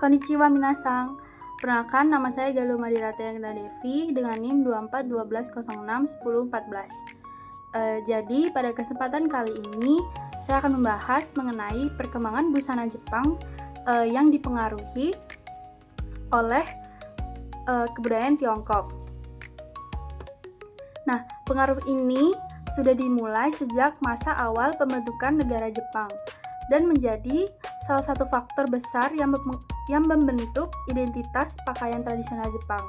Konnichiwa minasang. Perkenalkan, nama saya Galuh Madirata Yangda Devi dengan NIM 2412061014. Jadi pada kesempatan kali ini saya akan membahas mengenai perkembangan busana Jepang yang dipengaruhi oleh kebudayaan Tiongkok. Nah, pengaruh ini sudah dimulai sejak masa awal pembentukan negara Jepang dan menjadi salah satu faktor besar yang membentuk identitas pakaian tradisional Jepang.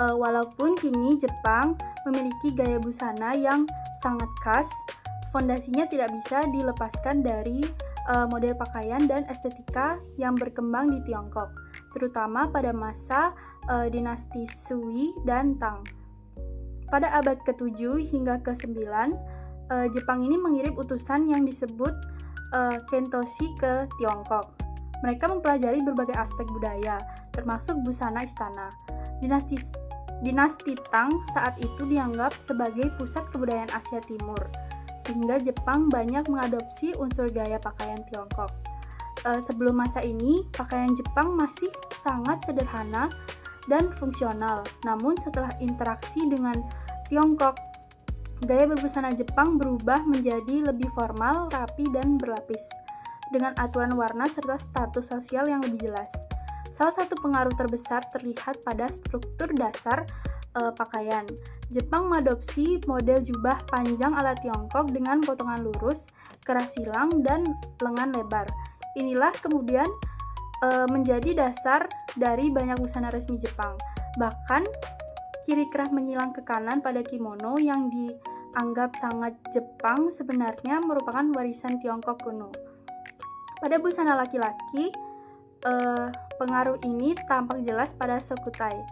Walaupun kini Jepang memiliki gaya busana yang sangat khas, fondasinya tidak bisa dilepaskan dari model pakaian dan estetika yang berkembang di Tiongkok, terutama pada masa dinasti Sui dan Tang. Pada abad ke-7 hingga ke-9, Jepang ini mengirim utusan yang disebut Kentoshi ke Tiongkok. Mereka mempelajari berbagai aspek budaya, termasuk busana istana. Dinasti Tang saat itu dianggap sebagai pusat kebudayaan Asia Timur, sehingga Jepang banyak mengadopsi unsur gaya pakaian Tiongkok. Sebelum masa ini, pakaian Jepang masih sangat sederhana dan fungsional. Namun setelah interaksi dengan Tiongkok, gaya berbusana Jepang berubah menjadi lebih formal, rapi, dan berlapis, dengan aturan warna serta status sosial yang lebih jelas. Salah satu pengaruh terbesar terlihat pada struktur dasar pakaian. Jepang mengadopsi model jubah panjang ala Tiongkok dengan potongan lurus, keras silang, dan lengan lebar. Inilah kemudian menjadi dasar dari banyak busana resmi Jepang. Bahkan, ciri kerah menyilang ke kanan pada kimono yang dianggap sangat Jepang sebenarnya merupakan warisan Tiongkok kuno. Pada busana laki-laki, pengaruh ini tampak jelas pada sokutai,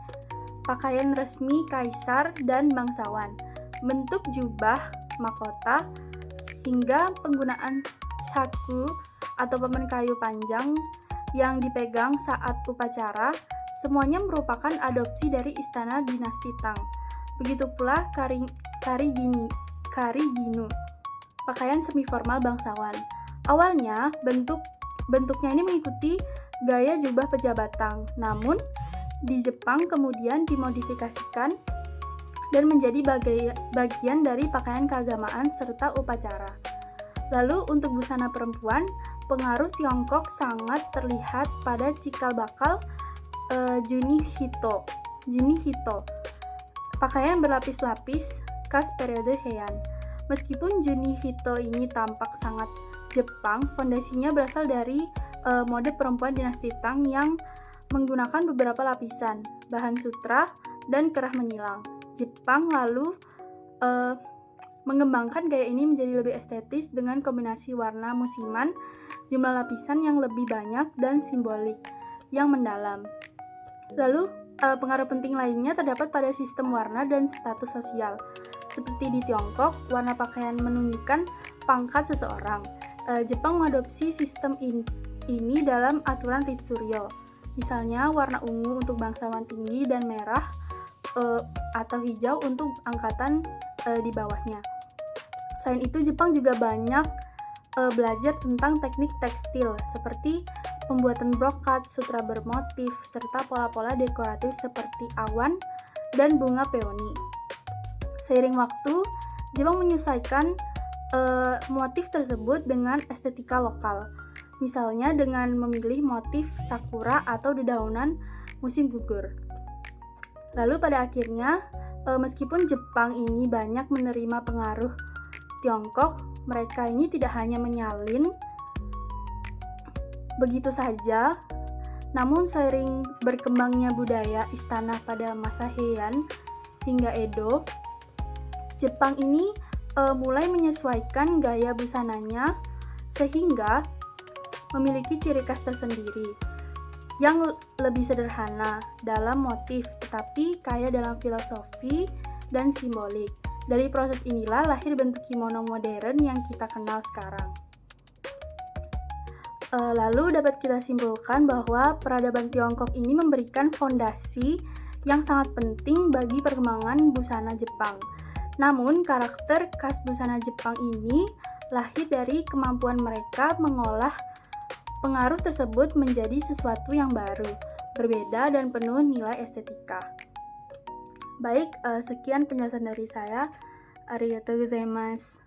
pakaian resmi kaisar dan bangsawan, bentuk jubah, mahkota, hingga penggunaan shaku atau papan kayu panjang yang dipegang saat upacara, semuanya merupakan adopsi dari istana dinasti Tang. Begitu pula kariginu, pakaian semi formal bangsawan. Awalnya bentuknya ini mengikuti gaya jubah pejabat Tang, namun di Jepang kemudian dimodifikasikan dan menjadi bagian dari pakaian keagamaan serta upacara. Lalu untuk busana perempuan, pengaruh Tiongkok sangat terlihat pada cikal bakal junihito, pakaian berlapis-lapis khas periode Heian. Meskipun junihito ini tampak sangat Jepang, fondasinya berasal dari mode perempuan dinasti Tang yang menggunakan beberapa lapisan, bahan sutra, dan kerah menyilang. Jepang lalu mengembangkan gaya ini menjadi lebih estetis dengan kombinasi warna musiman, jumlah lapisan yang lebih banyak, dan simbolik yang mendalam. Lalu, pengaruh penting lainnya terdapat pada sistem warna dan status sosial. Seperti di Tiongkok, warna pakaian menunjukkan pangkat seseorang. Jepang mengadopsi sistem ini dalam aturan Ritsuryo. Misalnya, warna ungu untuk bangsawan tinggi dan merah atau hijau untuk angkatan di bawahnya. Selain itu, Jepang juga banyak belajar tentang teknik tekstil seperti pembuatan brokat, sutra bermotif, serta pola-pola dekoratif seperti awan dan bunga peony. Seiring waktu, Jepang menyesuaikan motif tersebut dengan estetika lokal. Misalnya dengan memilih motif sakura atau dedaunan musim gugur. Lalu pada akhirnya, meskipun Jepang ini banyak menerima pengaruh Tiongkok, mereka ini tidak hanya menyalin begitu saja, namun seiring berkembangnya budaya istana pada masa Heian hingga Edo, Jepang ini mulai menyesuaikan gaya busananya sehingga memiliki ciri khas tersendiri yang lebih sederhana dalam motif tetapi kaya dalam filosofi dan simbolik. Dari proses inilah lahir bentuk kimono modern yang kita kenal sekarang. Lalu dapat kita simpulkan bahwa peradaban Tiongkok ini memberikan fondasi yang sangat penting bagi perkembangan busana Jepang. Namun, karakter khas busana Jepang ini lahir dari kemampuan mereka mengolah pengaruh tersebut menjadi sesuatu yang baru, berbeda dan penuh nilai estetika. Baik, sekian penjelasan dari saya. Arigatou gozaimasu.